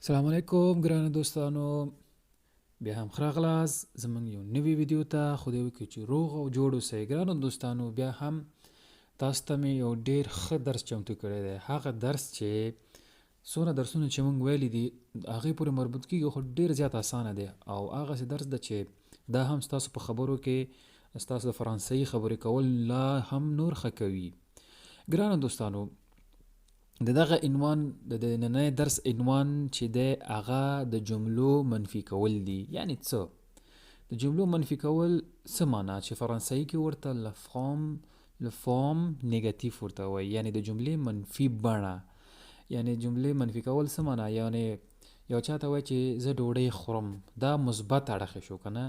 السلام علیکم ګرانو دوستانو، بیا هم ښه راغلاست زموږ یو نوی ویډیو ته. خدای وکړي چې روغ او جوړ اوسئ. ګرانو دوستانو، بیا هم تاسو ته مې یو ډېر ښه درس چمتو کړی دی. هغه درس چې څونه درسونه چې موږ ویلي دي هغې پورې مربوط کېږي، خو ډېر زیات اسانه دی او هغسې درس ده چې دا هم ستاسو په خبرو کې ستاسو د فرانسوي خبرې کول لا هم نور ښه کوي. ګرانو دوستانو، د دغه عنوان د نننۍ درس عنوان چې دی هغه د جملو منفي کول دي. یعنی څه د جملو منفي کول؟ څه معنا چې فرانسوي کې ورته لفارم نیگاتیو ورته وایي، یعنی د جملې منفي بڼه. یعنی جملې منفي کول څه معنا؟ یعنی یو چاته وایي چې زه ډوډۍ خورم، دا مثبت اړخ شو که نه،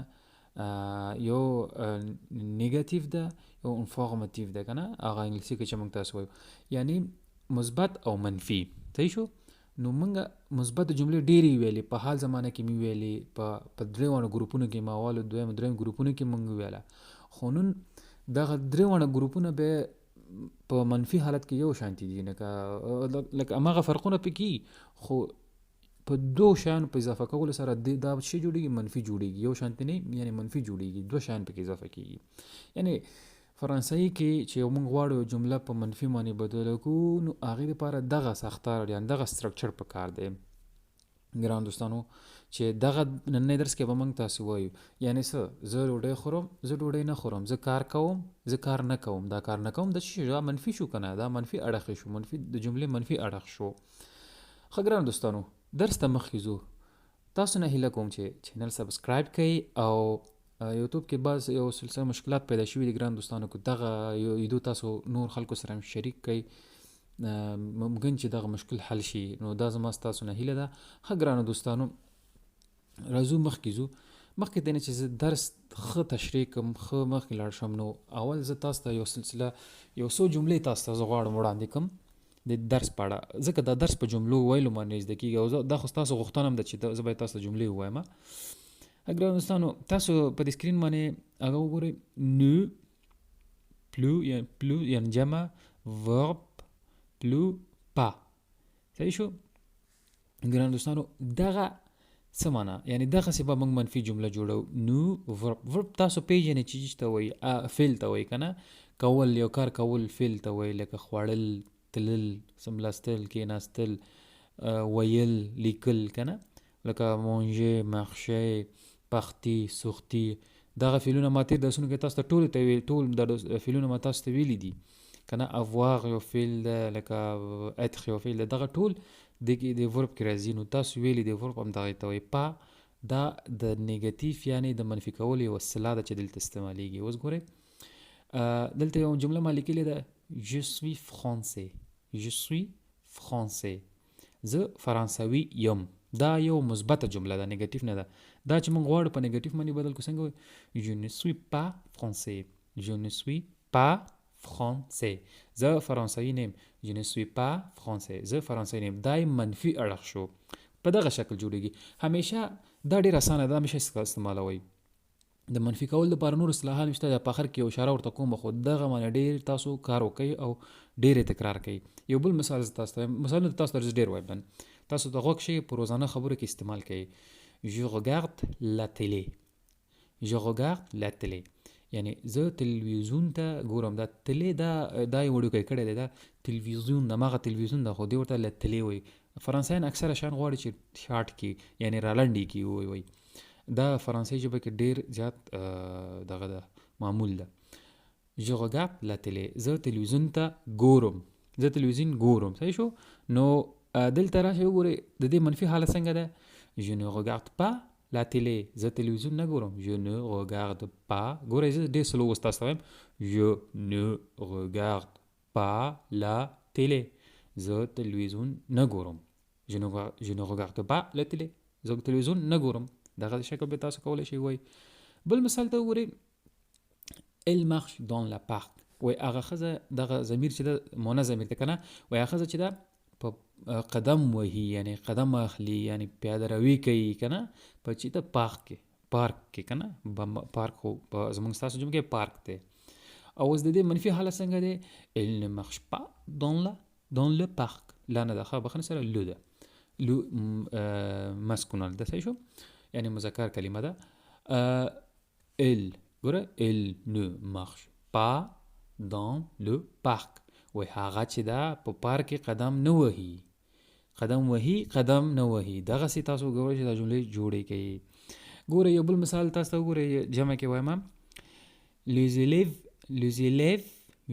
یو نیگاتیو ده، یو انفارماتیو ده که نه، هغه انګلیسي کې چې موږ تاسو وایو، یعنی مثبت او منفي. صحیح شو؟ نو موږ مثبت جملې ډېرې ویلې، په حال زمانه کې مې ویلې، په درېواړو ګروپونو کې ماوالو درېیم ګروپونو کې موږ ویله. خو نن دغه درېواړه ګروپونه به په منفي حالت کې یو شانتي دي، لکه هماغه فرقونه پکې، خو په دو شیانو په اضافه کولو سره دا شی جوړیږي، منفي جوړیږي. یو شانتي نه، یعنی منفي جوړیږي، دو شیان پکې اضافه کیږي. یعنی فرانسوي کې چې موږ غواړو یو جمله په منفي معنی بدله کړو، نو هغې لپاره دغه ساختار یعنې دغه سټرکچر پکار دی. ګران دوستانو، چې دغه نننی درس کې به موږ تاسو وایو یعنی څه؟ زه ډوډۍ خورم، زه ډوډۍ نه خورم، زه کار کوم، زه کار نه کوم. دا کار نه کوم د څه شي؟ دا منفي شو که نه؟ دا منفي اړخ شو، منفي د جملې منفي اړخ شو. ښه ګرانو دوستانو، درس ته مخکې ځو. تاسو نه هیله کوم چې چینل سبسکرایب کړئ او یوټیوب کې بعض یو سلسله مشکلات پیدا شوي دي. ګران دوستانو، که دغه ویډیو تاسو نور خلکو سره هم شریک کړئ، ممکن چې دغه مشکل حل شي. نو دا زما ستاسو نه هیله ده. ښه ګرانو دوستانو، راځو مخکې ځو. مخکې دی نه چې زه درس ښه تشریح کړم، ښه مخکې لاړ شم، نو اول زه تاسو ته یو سلسله یو څو جملې تاسو ته زه غواړم وړاندې کړم د درس په اړه، ځکه دا درس په جملو ویلو باندې زده کېږي او دا خو ستاسو غوښتنه هم ده چې زه باید تاسو ته جملې ووایم. ګرانو دوستانو، تاسو په دې سکرین باندې هغه وګورئ، نو پلو یعنی جمع، ورب پلو پا. صحیح شو؟ ګرانو دوستانو، دغه څه معنا؟ یعنی دغسې به موږ منفي جمله جوړو. نو ورب تاسو پیژنئ چې ته وایي، فعل ته وایي که نه؟ کول، یو کار کول فعل ته وایي، لکه خوړل، تلل، سملاستل، کېناستل، ویل، لیکل که نه؟ لکه مونژې، مارشې، پختی، سوختی. دغه فعلونه ما تېر درسونو کې تاسو ته ټول دا فعلونه ما تاسو ته ویلي دي که نه؟ افواغ یو فعل ده، لکه اتخ یو فعل ده، دغه ټول د ورب کې راځي. نو تاسو ویلي د ورب هم دغې ته وایي. پا دا د نیګتیف یعنی د منفي کولو یوه اصطلاح ده چې دلته استعمالیږي. اوس ګورئ، دلته یو جمله ما لیکلې ده، je suis français، je suis français، زه فرانسوي یم. دا یو مثبته جمله ده، نیګتیف نه ده. دا چې موږ غواړو په نیګتیف باندې بدل کړو، څنګه وایو؟ je ne suis pas français، je ne suis pas français، زه فرانسوي نه یم. je ne suis pas français، زه فرانسوي نه یم. دا یې منفي اړخ شو، په دغه شکل جوړیږي. همیشه دا ډېر اسانه ده، همیشه استعمالوئ. د منفي کول لپاره نور اصطلاحات شته، په آخر کې یو اشاره ورته کوم، خو دغه باندې ډېر تاسو کار وکړئ او ډېر تکرار کوئ. یو بل مثال زه تاسو ته مثالونه تاسو ته ډېر وایم، تاسو ته غوږ شئ، په روزانه خبرو کې استعمال کوئ. je regarde la télé، je regarde la télé، یعنی زه تلویزیون ته ګورم. دا تلې دا یې وړوکی کړی دی، دا تلویزیون هماغه تلویزیون ده، خو دې ورته له تلې وایي. فرانسویان اکثره شیان غواړي چې شارټ کړي، یعنی رالنډ یې کړي ووایي. دا فرانسوي ژبه کې ډېر زیات دغه ده، معمول ده. je regarde la télé، زه تلویزیون ته ګورم، زه تلویزیون ګورم. صحیح شو؟ نو دلته راشئ وګورئ د دې منفي حالت څنګه ده. je ne regarde pas la télé، زه تلویزیون نه ګورم. je ne regarde pas، ګورئ زه ډېر سلو اوس تاسو ته وایم، je ne regarde pas la télé، زه تلویزیون نه ګورم. je ne regarde pas la télé، زه تلویزیون نه ګورم. دغه شکل به تاسو کولی شئ وایي. بل مثال ته وګورئ، elle marche dans la parc، وایي هغه ښځه، دغه ضمیر چې ده مؤنث ضمیر ده که نه، وایي هغه ښځه چې ده په قدم وهي، یعنی قدم اخلي، یعنی پیاده روي کوي که نه، په چې ده پارک کې که نه؟ پارک خو په زموږ ستاسو ژبه کې پارک دی. او اوس د دې منفي حالت څنګه دی؟ elle ne marche pas dans le parc، لا نه ده، ښه بخښنه سره لو ده. مسکونه ده صحیح شو، یعنی مذکر کلمه ده. il ګوره il ne marche pas dans le parc. وای هغه چې دا په پارک کې قدم نه وهي، قدم وهي قدم نه وهي. دغسې تاسو ګورئ چې دا جملې جوړې کوي. ګوره یو بل مثال تاسو ته وګورئ جمع کې وایم les élèves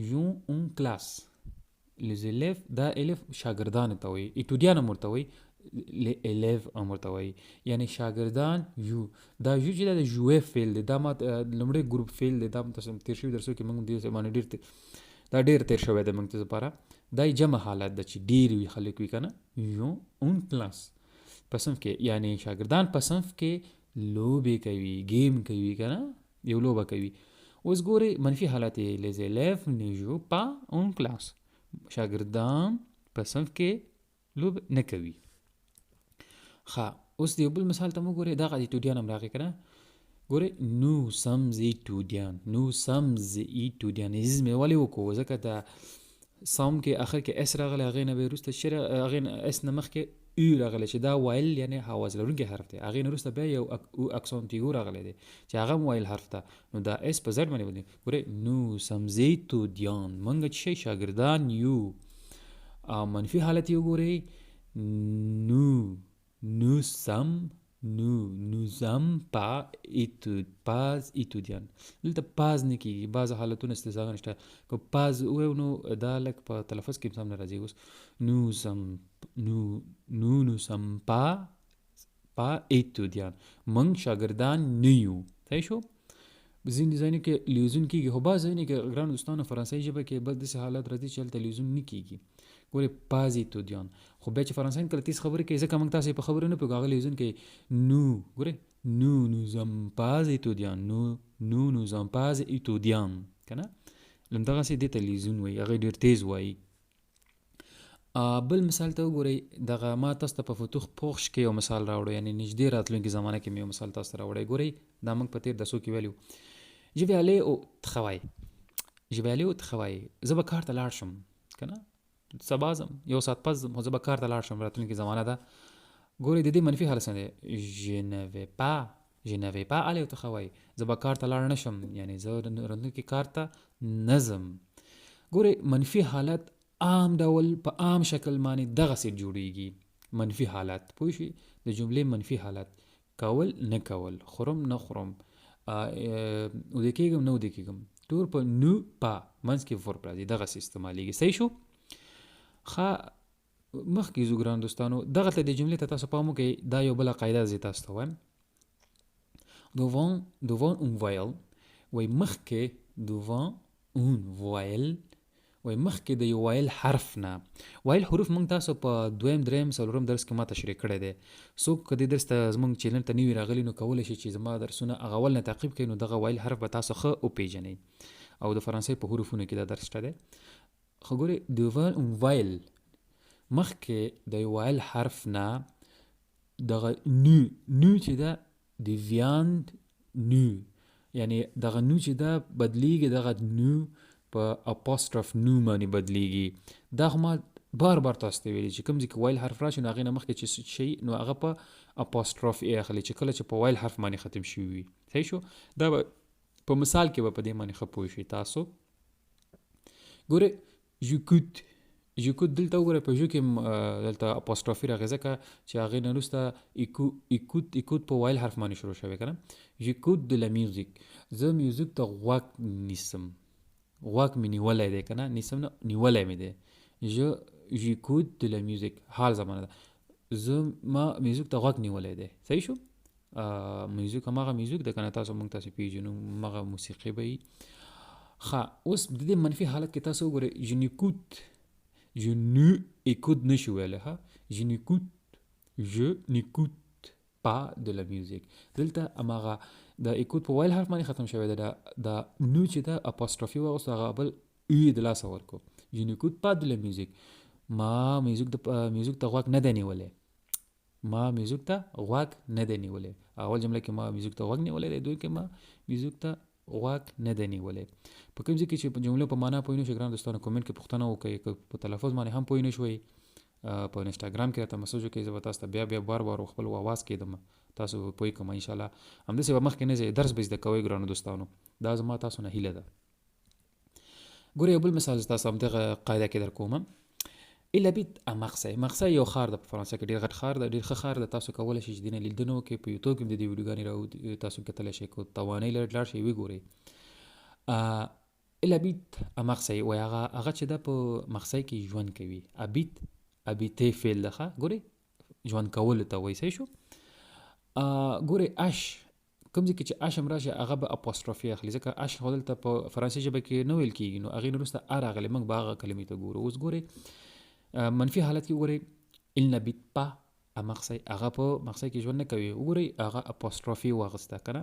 jouent en classe. les élèves دا الف شاګردان ته وایي، ایتودیان هم ورته وایي، الیف هم ورته وایي، یعنی شاګردان یو. دا یو چې دا د ژوې فعل دی، دا ما لومړی ګروپ فعل دی، دا تاسو تېر شوي درسو کې موږ دې باندې دا ډېر تېر شوی دی موږ ته لپاره. دا جمع حالت ده چې ډېر وي خلک وي که نه. یو اون کلاس په صنف کې، یعنی شاګردان په صنف کې لوبې کوي، گیم کوي که نه، یو لوبه کوي. اوس ګورئ منفي حالت یې les élèves ne jouent pas en classe. شاګردان په صنف کې لوب نه کوي. ښه اوس د یو بل مثال ته مو ګورئ، دغه ایتودیان هم راغی که نه. ګورئ nous sommes étudiants، nous sommes étudiants. عزیز مې ولې وکړو؟ ځکه دا سم کې اخر کې اس راغلی، هغې نه به وروسته هغې اس نه مخکې او راغلی چې دا وایل یعنی حواس لرونکی حرف دی. هغې نه وروسته بیا یو اکسانتیو راغلی دی چې هغه هم وایل حرف ده، نو دا اس په زد باندې بدلوي. ګورئ nous sommes étudiants، موږ چې شی شاګردان یو. منفي حالت یې وګورئ nous sommes pas étudiants. دلته پاز نه کېږي، بعض حالتونه استثنا نشته. که پاز ووایو نو دا لږ په تلفظ کې هم نه راځي. اوس nous ne sommes pas étudiants، موږ شاګردان نه یو. صحیح شو؟ ځینې ځایونو کې لیزون کېږي، خو بعض ځایونو کې ګرانو دوستانو فرانسوي ژبه کې بل داسې حالت راځي چې هلته لیزون نه کېږي. ګورئ پاز ایتودیان، خو بیا چې فرانسویان کله تیز خبرې کوي ځکه موږ تاسې په خبرو نه پوهېږو، هغه لیزون کوي نو. ګورئ nous ne sommes pas étudiants، nous ne sommes pas étudiants که نه، همدغسې دې ته لیزون وایي، هغه ډېر تیز وایي. بل مثال ته وګورئ، دغه ما تاسو ته په فتوح پوخش کې یو مثال راوړی، یعنی نږدې راتلونکي زمانه کې مې یو مثال تاسو ته راوړی. ګورئ دا موږ په تېر درسو کې ویلي وو je vais aller au travail، je vais aller au travail، زه به کار ته لاړ شم که نه، سبا ځم، یو ساعت پس ځم، خو زه به کار ته لاړ شم، راتلونکي زمانه ده. ګورئ د دې منفي حالت څه دی؟ je ne vais pas aller au travail، زه به کار ته لاړ نه شم، یعنی زه راتلونکي کار ته نه ځم. ګورئ منفي حالت عام ډول په عام شکل باندې دغسې جوړیږي. منفي حالت پوه شئ، د جملې منفي حالت کول نه کول، خورم نه خورم، وده کېږم نه وده کېږم، ټول په نو پا منځ کې ورپ راځي، دغسې استعمالیږي. صحیح شو؟ ښه مخکې ځو ګران دوستانو، دغلته د جملې ته تاسو پام وکړئ، دا یو بله قاعده زه تاسو ته وایم. devant un voyelle، وایي مخکې devant un voyelle، وای مخکې د یو وایل حرف نه. وایل حروف موږ تاسو په دویم دریم څلورم درس کې ما تشریح کړی دی. څوک که دې درس ته زموږ چینل ته نوي راغلي نو کولی شي چې زما درسونه هغه اول نه تعقیب کړئ، نو دغه وایل حرف به تاسو ښه وپېژنئ، او د فرانسې په حروفونو کې دا درس شته دی. خو ګورئ devant un voyelle، مخکې د یو وایل حرف نه دغه نو چې ده devient نو، یعنی دغه نو چې ده بدلیږي، دغه نو په اپوسټرف نو باندې بدلیږي. دا خو ما بار تاسو ته ویلي چې کوم ځای کې وایل حرف راشي نو هغې نه مخکې چې شي نو هغه په اپوسټرف یې اخلي، چې کله چې په وایل حرف باندې ختم شوي وي. صحیح شو؟ دا به په مثال کې به په دې باندې ښه پوه شئ تاسو. ګورئ ژوکوت دلته وګورئ په ژو کې دلته اپوسټرافي راغی ځکه چې هغې نه وروسته ایکوت په وایل حرف باندې شروع شوی که نه. ژوکوت د لا میوزیک، زه میوزیک ته غوږ نیسم، غوږ مې نیولی دی که نه، نیسم نه نیولی مې دی. ژوکوت د لا میوزیک حال زمانه ده، ما میوزیک ته غوږ نیولی دی. صحیح شو؟ میوزیک هماغه میوزیک ده که نه، تاسو موږ تاسې پیژنو هماغه موسیقي به وي. ښه اوس د دې منفي حالت کې تاسو وګورئ je n'écoute نشو ویلی ها، je n'écoute pas de la musique. دلته هماغه د ایکوت په وایل حرف باندې ختم شوی دی، دا نو چې ده اپوسټرافي واغوسته هغه بل ای د لاسه ورکړو. je n'écoute pas de la musique، ما میوزیک ته غوږ نه دی نیولی، ما میوزیک ته غوږ نه دی نیولی. اول جمله کې ما میوزیک ته غوږ نیولی دی، دوی کې ما میوزیک ته غوږ نه دی نیولی. په کوم ځای کې چې په جملو په معنا پوه نه شئ ګران دوستانو کمنټ کې پوښتنه وکړئ، که په تلفظ باندې هم پوه نه شوئ په انسټاګرام کې راته مسیج وکړئ، زه به تاسو ته بیا بار خپل آواز کېږدم، تاسو به پوه کړم انشاءالله. همداسې به مخکې نه ځئ، درس به زده کوئ ګرانو دوستانو، دا زما تاسو نه هیله ده. ګورئ یو بل مثال تاسو همدغه قاعده کې در کوم. الا بیت مارسی یو ښار ده په فرانسه کې، ډېر غټ ښار ده، ډېر ښه ښار ده. تاسو کولی شئ چې دې نه لیدنه وکړئ، په یوټیوب کې د دې ویډیوګانې تاسو کتلی شئ، که توانۍ لرئ لاړ شئ وګورئ. الا بیت مارسی وایي هغه چې ده په مارسی کې ژوند کوي. ابیته فعل ده، ګورئ ژوند کولو ته وایي، صحیح شو. ګورئ اش کوم ځای کې چې اش هم راشي هغه به اپوسټروفي اخلي، ځکه اش خو دلته په فرانسې ژبه کې نه ویل کېږي، نو هغې نه وروسته راغلی، موږ به هغه کلمې ته ګورو. اوس ګورئ منفي حالت کې ګورئ il n'habite pas à Marseille، هغه په مارسی کې ژوند نه کوي. وګورئ هغه اپوسټروفي واغسته که نه.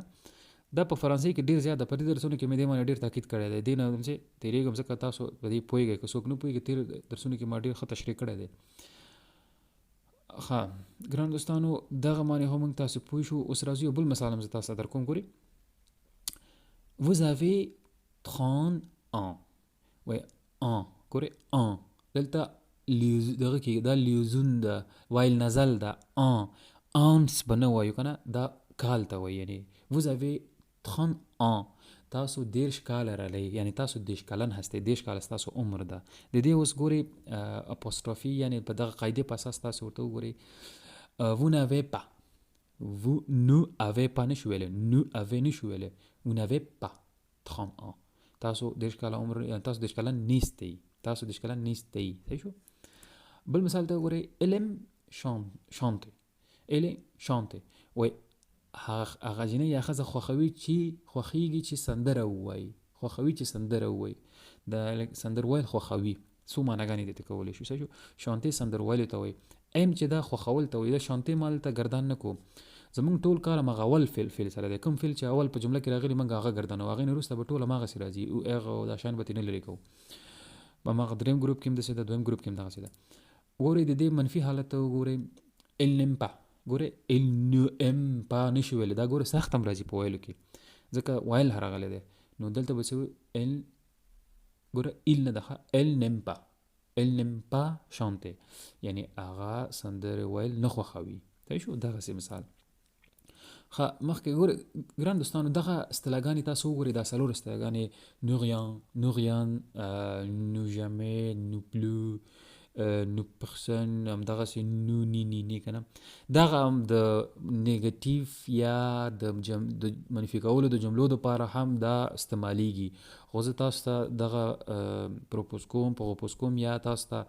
دا په فرانسې کې ډېر زیات ده، په دې درسونو کې مې دې باندې ډېر تاکید کړی دی، دې نه چې تېرېږم ځکه تاسو په دې پوهېږئ، که څوک نه پوهېږي تېر درسونو کې ما ډېر ښه تشریح کړی دی. ښه ګرانو دوستانو دغه باندې هم موږ تاسو پوه شو. اوس راځو یو بل مثال هم زه تاسو ته در کوم. ګورئ vous avez 30 ans، وایي ان، ګورئ ان دلته دغه کې دا لیوزون ده، وایل نزل ده، آنس به نه وایو که نه، دا کال ته وایي. یعنې vous avez 30 ans، تاسو 30 کاله رالی، یعنی تاسو 30 کلن هستئ، 30 کاله ستاسو عمر ده. د دې اوس ګورئ اپوسټروفي یعنی په دغه قاعدې په اساس تاسو ورته وګورئ. vous n'avez pas، vous ne avez pas نشو ویلی، ne avez نشو ویلی، vous n'avez pas 30 ans، تاسو 30 کاله عمر، یعنی تاسو 30 کلن نیستئ، تاسو 30 کلن نیستئ، صحیح شو. بل مثال ته وګورئ علم شانته، علم شانته وایي هغه جنۍ یا ښځه خوښیږي چې سندره ووایي، خوښوي چې سندره ووایي، د سندر ویل خوښوي، څو معناګانې دې ته کولی شو، صحیح شو. شانتې سندر ویلو ته وایي. ایم چې دا خوښول ته وایي، دا شانتې مال ته ګردان نه کوو، زمونږ ټول کار هماغه اول فعل سره دی. کوم فعل چې اول په جمله کې راغلی موږ هغه ګردانو، هغې نه وروسته به ټول هماغسې راځي، او هغه دا شیان به ترې نه لرې کوو. په هماغه دریم ګروپ کې هم داسې ده، دویم ګروپ کې هم دغسې ده. ګورئ د دې منفي حالت ته وګورئ il n'aime pas، ګورئ il n'aime pas نشي ویلی، دا ګورئ سخت هم راځي په ویلو کې ځکه ویل راغلی دی، نو دلته به څه وایي ګوره il نه ده، il n'aime pas، il n'aime pas chanter، یعنی هغه سندرې ویل نه خوښوي، صحیح شو. دغسې مثال. ښه مخکې ګورئ ګران دوستانو دغه اصطلاحګانې تاسو وګورئ، دا څلور اصطلاحګانې نو rien نو jamais نو plus نو پرسن، همدغسې نو نی که نه، دغه هم د نیګټیو یا د منفي کولو د جملو دپاره هم دا استعمالیږي، خو زه تاسو ته دغه پروپوز کوم یا تاسو ته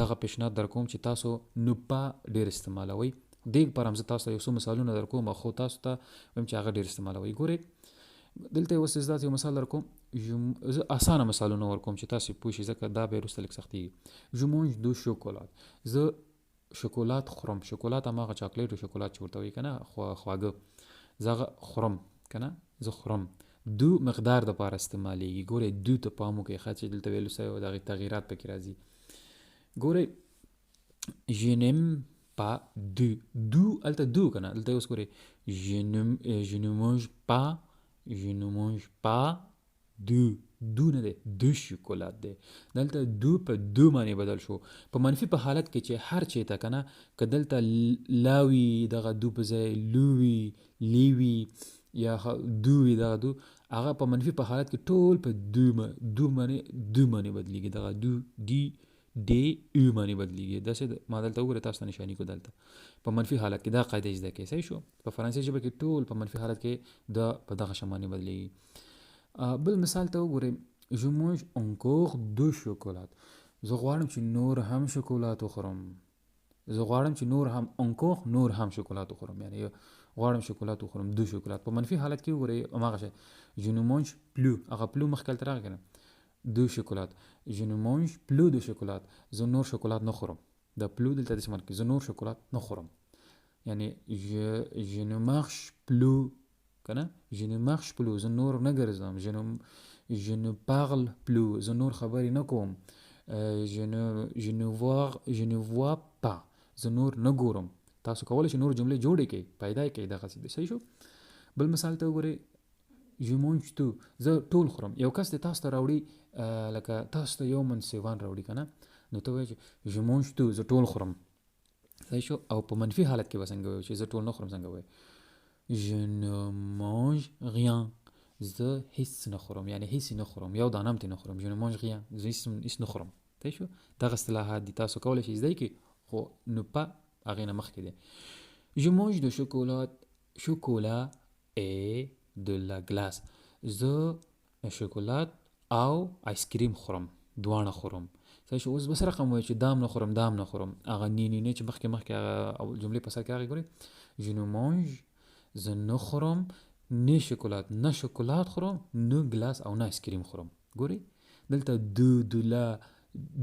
دغه پیشنهاد در کوم چې تاسو نو په ډېر استعمالوئ. دې لپاره هم زه تاسو ته یو څو مثالونه در کوم، خو تاسو ته وایم چې هغه ډېر استعمالوئ. ګورئ دلته اوس زه یو مثال در کوم، زه اسانه مثالونه ورکوم چې تاسو پوه شئ، ځکه دا به وروسته لږ سختېږي. je mange du شوکولات، زه شوکولات خورم، شوکولات هماغه چاکلیټ او شوکولات چې ورته وایي که نه خواږه، زه هغه خورم که نه، زه خورم. دو مقدار دپاره استعمالیږي. ګورئ دو ته پام وکړئ ښه چې دلته ویلو سوی د هغې تغییرات پکې راځي. ګورئ je n'aime pas دو هلته دو که نه، دلته اوس ګورئ je ne mange pas دو نه دی، دو شوکولات دی، دلته دو په دو باندې بدل شو. په منفي په حالت کې چې هر چېته که نه، که دلته لاوي دغه دو په ځای لووي لیوي یا دو وي، دغه دو هغه په منفي په حالت کې ټول په دو باندې بدلیږي، دغه دو دی او باندې بدلیږي. داسې ما دلته وګورئ تاسو ته نشاني کو دلته په منفي حالت کې دا قاعده زده کړئ، صحیح شو. په فرانسې ژبه کې ټول په منفي حالت کې دا په دغه شان باندې بدلیږي. بل مثال ته وګورئ je mange encore du شوکولات، زه غواړم چې نور هم شوکولات وخورم، زه غواړم چې نور هم شوکولات وخورم، یعنی غواړم شوکولات وخورم دو شوکولات. په منفي حالت کې وګورئ هماغه شی je ne mange plus، هغه پلو مخکې هلته راغی که نه، دو شوکولات، je ne mange plus de شوکولات، زه نور شوکولات نه خورم، د پلو دلته داسې معنی کوي زه نور شوکولات نه خورم، یعنی je ne marche plus که نه، je ne marche plus، زه نور نه ګرځم، je ne parle plus، زه نور خبرې نه کوم، je ne vois pas، زه نور نه ګورم. تاسو کولی شئ نور جملې جوړې کړئ، پیدا کړئ، دغسې دی، صحیح شو. بل مثال ته وګورئ je mange tout، زه ټول خورم. یو کس دی تاسو ته راوړي، لکه تاسو ته یو من سیوان راوړي که نه، نو ته وایې چې je mange tout زه ټول خورم صحیح شو. او په منفي حالت کې به څنګه وایو چې زه ټول نه خورم څنګه وایو je ne mange rien زه هیڅ نه خورم یعنی هیڅ نه خورم یو دانه هم ترې نه خورم je ne mange rien زه هیڅ نه خورم صحیح شو. دغه اصطلاحات دي تاسو کولی شئ زده کړئ خو نه په هغې نه مخکې دی. je mange de chocolat et de la glace زه شکولات او آیس کریم خورم دواړه خورم صحیح شو. اوس بس رقم وایي چې دام نه خورم دام نه خورم هغه نه چې مخکې هغه جملې په سر کې هغې ګورئ je ne mange زه نه خورم نه شکولات نه شکولات خورم نه ګلاس او نه آیس کریم خورم. ګورئ دلته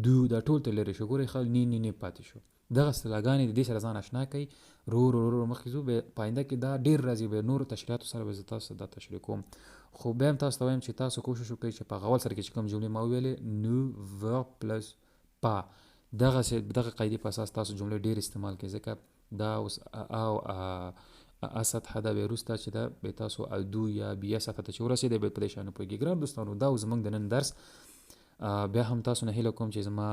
دو دا ټول ته لرې شو. ګورئ ښه نه پاتې شو. دغه اصطلاحګانې د دې سره ځان اشنا کوي رو مخکې ځو. په آینده کې دا ډېر راځي به نورو تشریحاتو سره به زه تاسو دا تشریح کوم. خو بیا هم تاسو ته وایم چې تاسو کوشش وکړئ چې په هغه اول سره کې چې کوم جملې ما ویلې نو ورب پلس پا دغه قاعدې په اساس تاسو جملې ډېر استعمال کړئ ځکه دا اوس او سطحه ده به وروسته چې ده به تاسو ادو یا بیا سطحه ته چې ورسېدئ به په دې شیانو پوهېږئ. ګران دوستانو دا زموږ د نن درس. بیا هم تاسو نه هیله کوم چې زما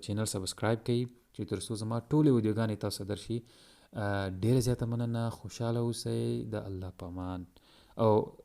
چینل سبسکرایب کړئ چې تر څو زما ټولې ویډیوګانې تاسو درشي. ډېره زیاته مننه. خوشحاله اوسئ. د الله په امان. او